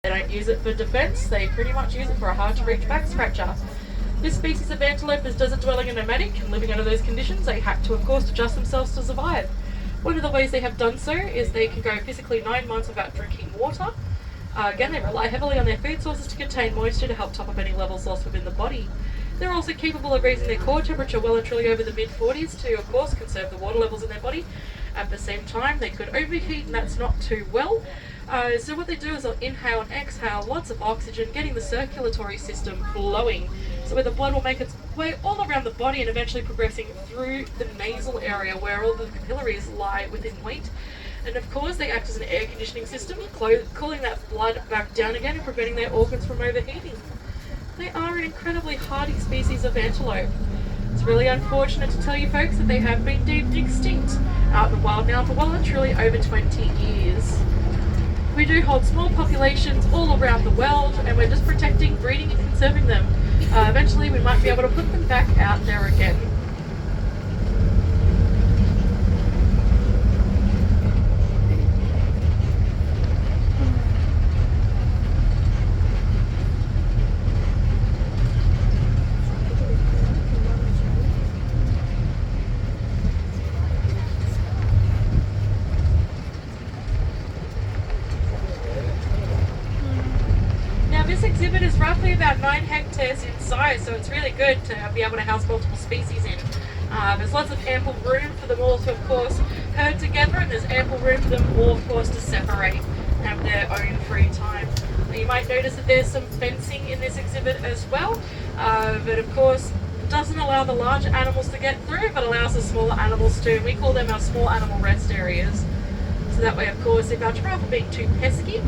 They don't use it for defense, they pretty much use it for a hard-to-reach back scratcher. This species of antelope is desert-dwelling and nomadic, and living under those conditions, they had to, of course, adjust themselves to survive. One of the ways they have done so is they can go physically 9 months without drinking water. Again, they rely heavily on their food sources to contain moisture to help top up any levels lost within the body. They're also capable of raising their core temperature well and truly over the mid-40s to, of course, conserve the water levels in their body. At the same time, they could overheat, and that's not too well. So what they do is they'll inhale and exhale lots of oxygen, getting the circulatory system flowing. So where the blood will make its way all around the body and eventually progressing through the nasal area where all the capillaries lie within weight. And of course, they act as an air conditioning system, cooling that blood back down again and preventing their organs from overheating. They are an incredibly hardy species of antelope. It's really unfortunate to tell you folks that they have been deemed extinct out in the wild now for well and truly over 20 years. We do hold small populations all around the world, and we're just protecting, breeding and conserving them. Eventually we might be able to put them back out there again. This exhibit is roughly about 9 hectares in size, so it's really good to be able to house multiple species in. There's lots of ample room for them all to, of course, herd together, and there's ample room for them all, of course, to separate and have their own free time. You might notice that there's some fencing in this exhibit as well, but of course it doesn't allow the larger animals to get through, but allows the smaller animals to. We call them our small animal rest areas. So that way, of course, if our giraffe are being too pesky,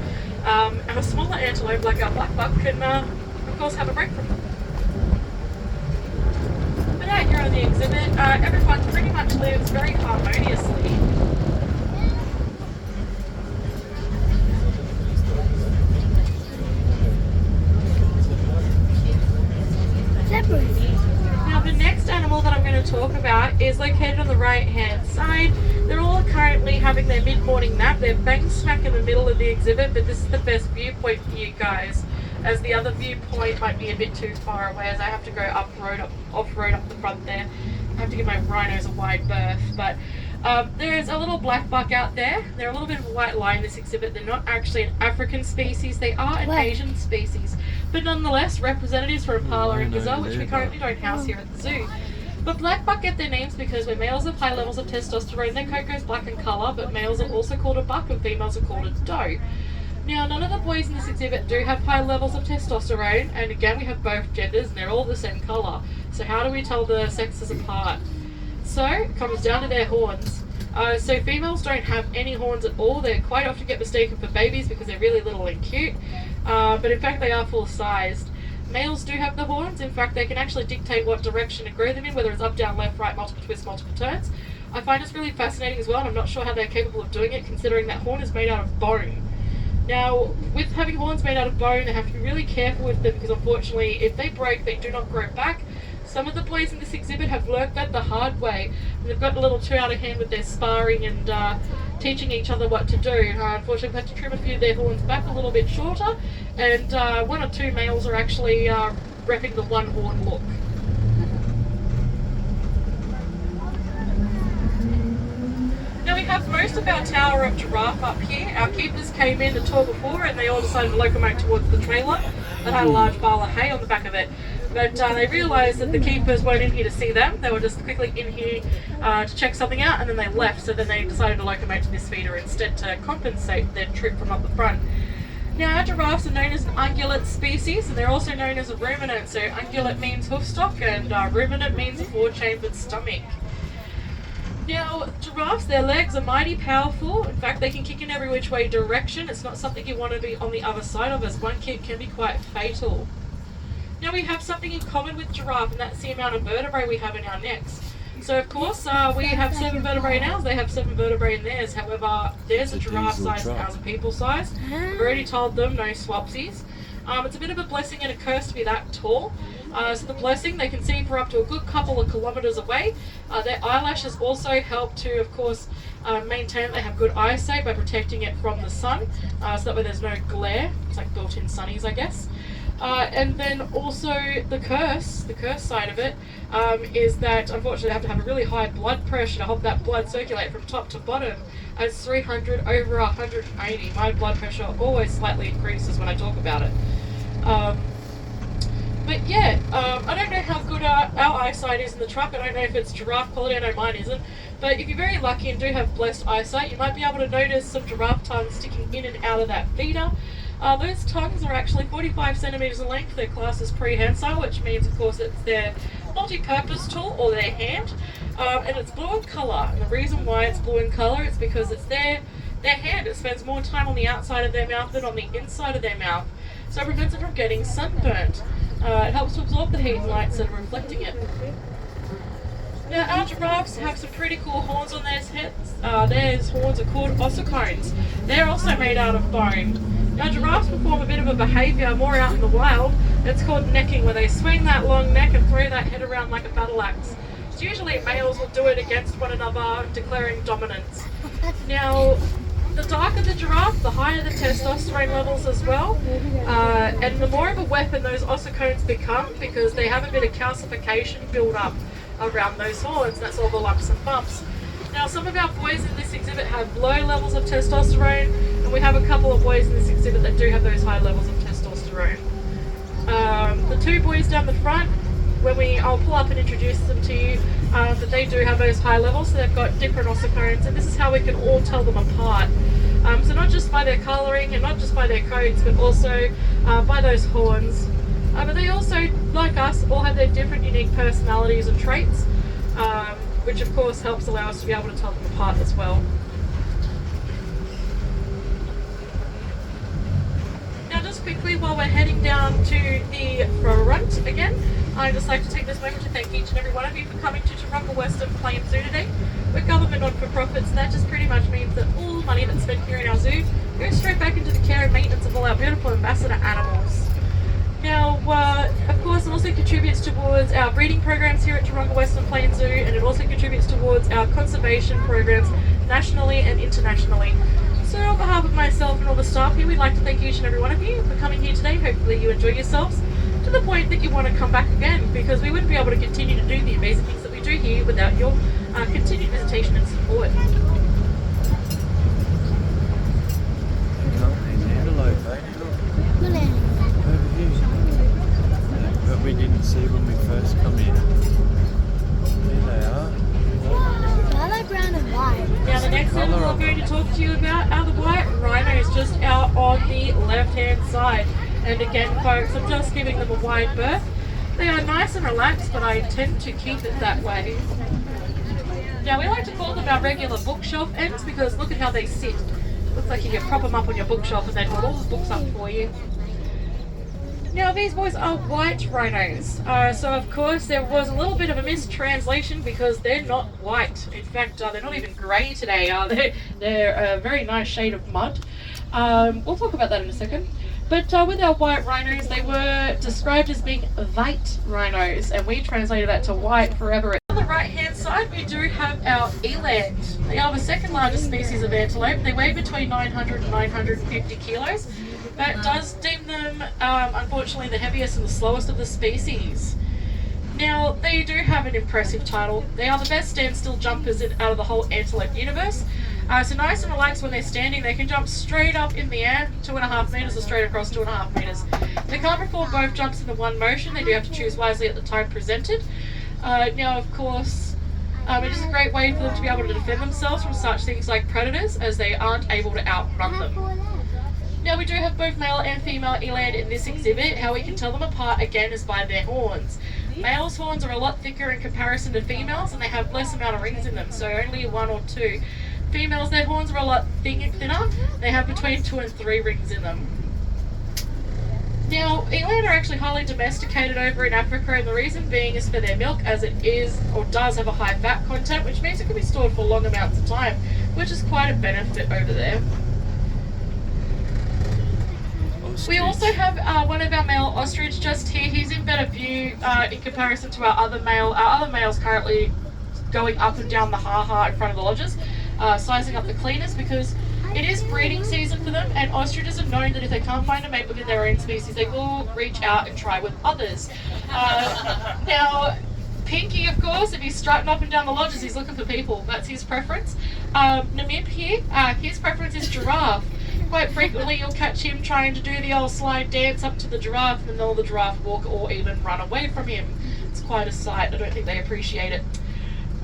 our smaller antelope, like our black buck, can, of course, have a break from them. But out here on the exhibit, everyone pretty much lives very harmoniously. Now, the next animal that I'm going to talk about is located on the right-hand side. They're all currently having their mid-morning nap. They're bang smack in the middle of the exhibit, but this is the best viewpoint for you guys, as the other viewpoint might be a bit too far away, as I have to go off-road up the front there. I have to give my rhinos a wide berth, but there's a little black buck out there. They're a little bit of a white lie in this exhibit. They're not actually an African species, they are an Asian species, but nonetheless representatives for impala and gazelle, which we currently don't house here at the zoo. But black buck get their names because when males have high levels of testosterone, their coat goes black in colour, but males are also called a buck and females are called a doe. Now, none of the boys in this exhibit do have high levels of testosterone, and again we have both genders and they're all the same colour. So how do we tell the sexes apart? So, it comes down to their horns. So females don't have any horns at all. They quite often get mistaken for babies because they're really little and cute, but in fact they are full-sized. Males do have the horns. In fact, they can actually dictate what direction to grow them in, whether it's up, down, left, right, multiple twists, multiple turns. I find this really fascinating as well, and I'm not sure how they're capable of doing it, considering that horn is made out of bone. Now, with having horns made out of bone, they have to be really careful with them because unfortunately, if they break, they do not grow back. Some of the boys in this exhibit have learnt that the hard way, and they've gotten a little too out of hand with their sparring and teaching each other what to do. Unfortunately, we've had to trim a few of their horns back a little bit shorter, and 1 or 2 males are actually repping the one horn look. Now we have most of our tower of giraffe up here. Our keepers came in the tour before and they all decided to locomote towards the trailer that had a large pile of hay on the back of it. But they realised that the keepers weren't in here to see them. They were just quickly in here to check something out, and then they left. So then they decided to locomote to this feeder instead to compensate their trip from up the front. Now, our giraffes are known as an ungulate species, and they're also known as a ruminant. So ungulate means hoofstock, and ruminant means 4-chambered stomach. Now, giraffes, their legs are mighty powerful. In fact, they can kick in every which way direction. It's not something you want to be on the other side of, as one kick can be quite fatal. Now, we have something in common with giraffe, and that's the amount of vertebrae we have in our necks. So, of course, we have 7 vertebrae in ours, they have 7 vertebrae in theirs. However, theirs are giraffe size and ours are people size. I've already told them no swapsies. It's a bit of a blessing and a curse to be that tall. So the blessing, they can see for up to a good couple of kilometres away. Their eyelashes also help to, of course, maintain that they have good eyesight by protecting it from the sun, so that way there's no glare. It's like built-in sunnies, I guess. And then also the curse side of it, is that unfortunately they have to have a really high blood pressure to help that blood circulate from top to bottom. It's 300 over 180. My blood pressure always slightly increases when I talk about it. But yeah, I don't know how good our eyesight is in the truck. I don't know if it's giraffe quality. I know mine isn't. But if you're very lucky and do have blessed eyesight, you might be able to notice some giraffe tongues sticking in and out of that feeder. Those tongues are actually 45 centimetres in length. They're classed as prehensile, which means, of course, it's their multi-purpose tool or their hand. And it's blue in colour. And the reason why it's blue in colour is because it's their hand. It spends more time on the outside of their mouth than on the inside of their mouth. So it prevents it from getting sunburnt. It helps to absorb the heat and light instead of reflecting it. Now, our giraffes have some pretty cool horns on their heads. Their horns are called ossicones. They're also made out of bone. Now, giraffes perform a bit of a behaviour more out in the wild. It's called necking, where they swing that long neck and throw that head around like a battle axe. It's usually males will do it against one another, declaring dominance. Now, the darker the giraffe, the higher the testosterone levels as well, and the more of a weapon those ossicones become, because they have a bit of calcification build up around those horns. That's all the lumps and bumps. Now, some of our boys in this exhibit have low levels of testosterone, and we have a couple of boys in this exhibit that do have those high levels of testosterone. The two boys down the front, I'll pull up and introduce them to you, but they do have those high levels, so they've got different ossicones, and this is how we can all tell them apart. So not just by their colouring and not just by their coats, but also by those horns. But they also, like us, all have their different unique personalities and traits, which of course helps allow us to be able to tell them apart as well. Now, just quickly, while we're heading down to the front again, I'd just like to take this moment to thank each and every one of you for coming to Toronga Western Plains Zoo today. We're government not-for-profits, and that just pretty much means that all the money that's spent here in our zoo goes straight back into the care and maintenance of all our beautiful ambassador animals. Now, of course, it also contributes towards our breeding programs here at Toronga Western Plains Zoo, and it also contributes towards our conservation programs nationally and internationally. So on behalf of myself and all the staff here, we'd like to thank each and every one of you for coming here today. Hopefully you enjoy yourselves to the point that you want to come back again, because we wouldn't be able to continue to do the amazing things that we do here without your continued visitation and support. But we didn't see when we first come in. Here they are. I like brown and white. Now the next animal I'm going to talk to you about are the white rhinos, just out on the left-hand side. And again, folks, I'm just giving them a wide berth. They are nice and relaxed, but I tend to keep it that way. Now, we like to call them our regular bookshelf ends because look at how they sit. Looks like you can prop them up on your bookshelf and they hold all the books up for you. Now, these boys are white rhinos. So, of course, there was a little bit of a mistranslation because they're not white. In fact, they're not even grey today. They're a very nice shade of mud. We'll talk about that in a second. But with our white rhinos, they were described as being white rhinos, and we translated that to white forever. On the right-hand side, we do have our eland. They are the second largest species of antelope. They weigh between 900 and 950 kilos. That does deem them, unfortunately, the heaviest and the slowest of the species. Now, they do have an impressive title. They are the best standstill jumpers out of the whole antelope universe. So nice and relaxed when they're standing, they can jump straight up in the air, 2.5 metres, or straight across 2.5 metres. They can't perform both jumps in the one motion. They do have to choose wisely at the time presented. Now, of course, it is a great way for them to be able to defend themselves from such things like predators, as they aren't able to outrun them. Now, we do have both male and female eland in this exhibit. How we can tell them apart, again, is by their horns. Males' horns are a lot thicker in comparison to females, and they have less amount of rings in them, so only 1 or 2. Females, their horns are a lot thinner. They have between 2 and 3 rings in them. Now, eland are actually highly domesticated over in Africa, and the reason being is for their milk, as it is or does have a high fat content, which means it can be stored for long amounts of time, which is quite a benefit over there. ostrich. We also have one of our male ostrich just here. He's in better view in comparison to our other male. Our other male's currently going up and down the ha-ha in front of the lodges, sizing up the cleaners because it is breeding season for them, and ostriches are known that if they can't find a mate within their own species, they will reach out and try with others. Now, Pinky, of course, if he's strutting up and down the lodges, he's looking for people. That's his preference. Namib here, his preference is giraffe. Quite frequently, you'll catch him trying to do the old slide dance up to the giraffe, and then all the giraffe walk or even run away from him. It's quite a sight. I don't think they appreciate it.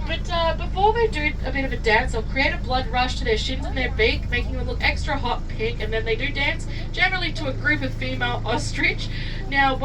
But before they do a bit of a dance, they'll create a blood rush to their shins and their beak, making them look extra hot pink, and then they do dance, generally to a group of female ostrich. Now,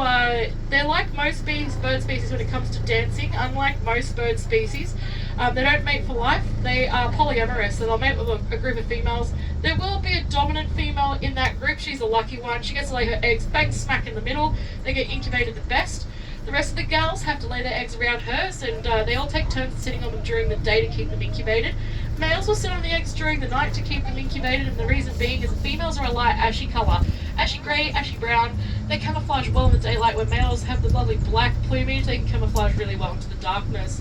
they're like most bird species when it comes to dancing. Unlike most bird species, they don't mate for life. They are polyamorous, so they'll mate with a group of females. There will be a dominant female in that group. She's the lucky one. She gets to lay her eggs bang smack in the middle. They get incubated the best. The rest of the gals have to lay their eggs around hers, and they all take turns sitting on them during the day to keep them incubated. Males will sit on the eggs during the night to keep them incubated, and the reason being is the females are a light ashy colour. Ashy grey, ashy brown. They camouflage well in the daylight, where males have the lovely black plumage. They can camouflage really well into the darkness.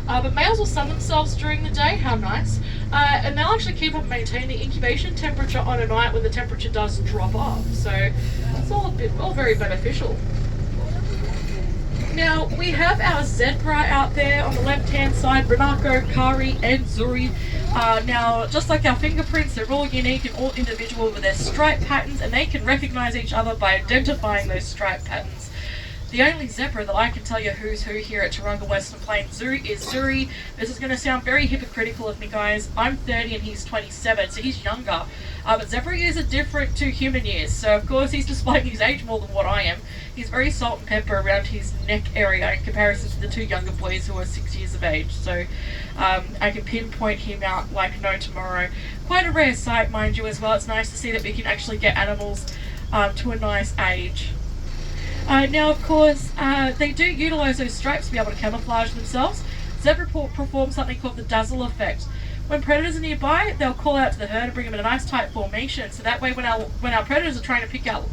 But males will sun themselves during the day, how nice. And they'll actually keep up maintain the incubation temperature on a night when the temperature does drop off. So it's all very beneficial. Now, we have our zebra out there on the left-hand side, Renako, Kari, and Zuri. Now, just like our fingerprints, they're all unique and all individual with their stripe patterns, and they can recognize each other by identifying those stripe patterns. The only zebra that I can tell you who's who here at Toronga Western Plains Zoo is Zuri. This is going to sound very hypocritical of me, guys. I'm 30 and he's 27, so he's younger. But zebra years are different to human years, so of course he's displaying his age more than what I am. He's very salt and pepper around his neck area in comparison to the two younger boys who are 6 years of age. So I can pinpoint him out like no tomorrow. Quite a rare sight, mind you, as well. It's nice to see that we can actually get animals to a nice age. Now, of course, they do utilise those stripes to be able to camouflage themselves. Zebra perform something called the dazzle effect. When predators are nearby, they'll call out to the herd and bring them in a nice tight formation. So that way, when our predators are trying to pick out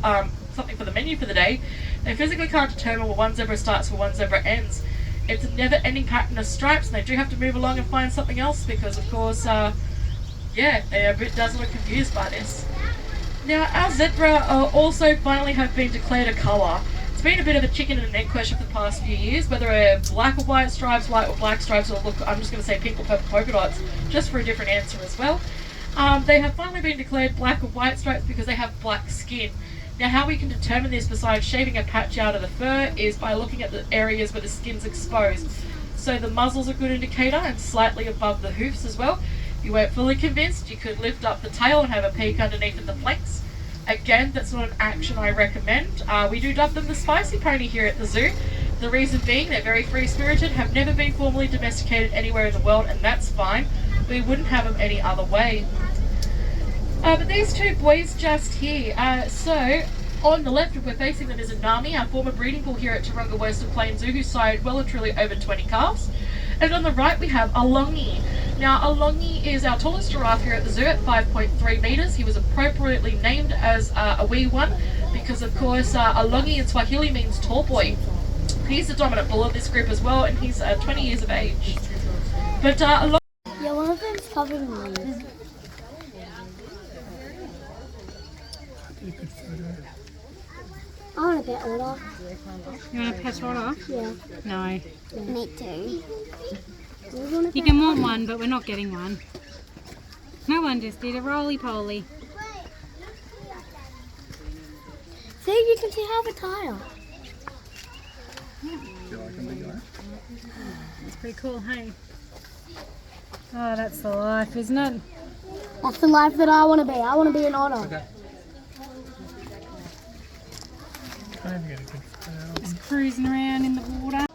something for the menu for the day, they physically can't determine where one zebra starts or one zebra ends. It's a never-ending pattern of stripes, and they do have to move along and find something else because, of course, yeah, they are a bit dazzled and confused by this. Now, our zebra also finally have been declared a colour. It's been a bit of a chicken and an egg question for the past few years, whether they're black or white stripes, white or black stripes, or look, I'm just going to say pink or purple polka dots, just for a different answer as well. They have finally been declared black or white stripes because they have black skin. Now, how we can determine this besides shaving a patch out of the fur is by looking at the areas where the skin's exposed. So the muzzle's a good indicator, and slightly above the hoofs as well. If you weren't fully convinced, you could lift up the tail and have a peek underneath at the flanks. Again, that's not an action I recommend. We do dub them the spicy pony here at the zoo. The reason being they're very free-spirited, have never been formally domesticated anywhere in the world, and that's fine. We wouldn't have them any other way. But these two boys just here. So, on the left, we're facing them is a Nami, our former breeding pool here at Toronga Western Plains Zoo, who sired well and truly over 20 calves. And on the right, we have Alongi. Now, Alongi is our tallest giraffe here at the zoo at 5.3 metres. He was appropriately named as a wee one because, of course, Alongi in Swahili means tall boy. He's the dominant bull of this group as well, and he's 20 years of age. But Alongi... Yeah, one of them's covered in leaves. I want a pet otter. You want a pet otter? Yeah. No. Me too. You can want one, but we're not getting one. No one just did a roly-poly. See, you can see half a tire. It's pretty cool, hey? Oh, that's the life, isn't it? That's the life that I want to be. I want to be an otter. Okay. Just cruising around in the water.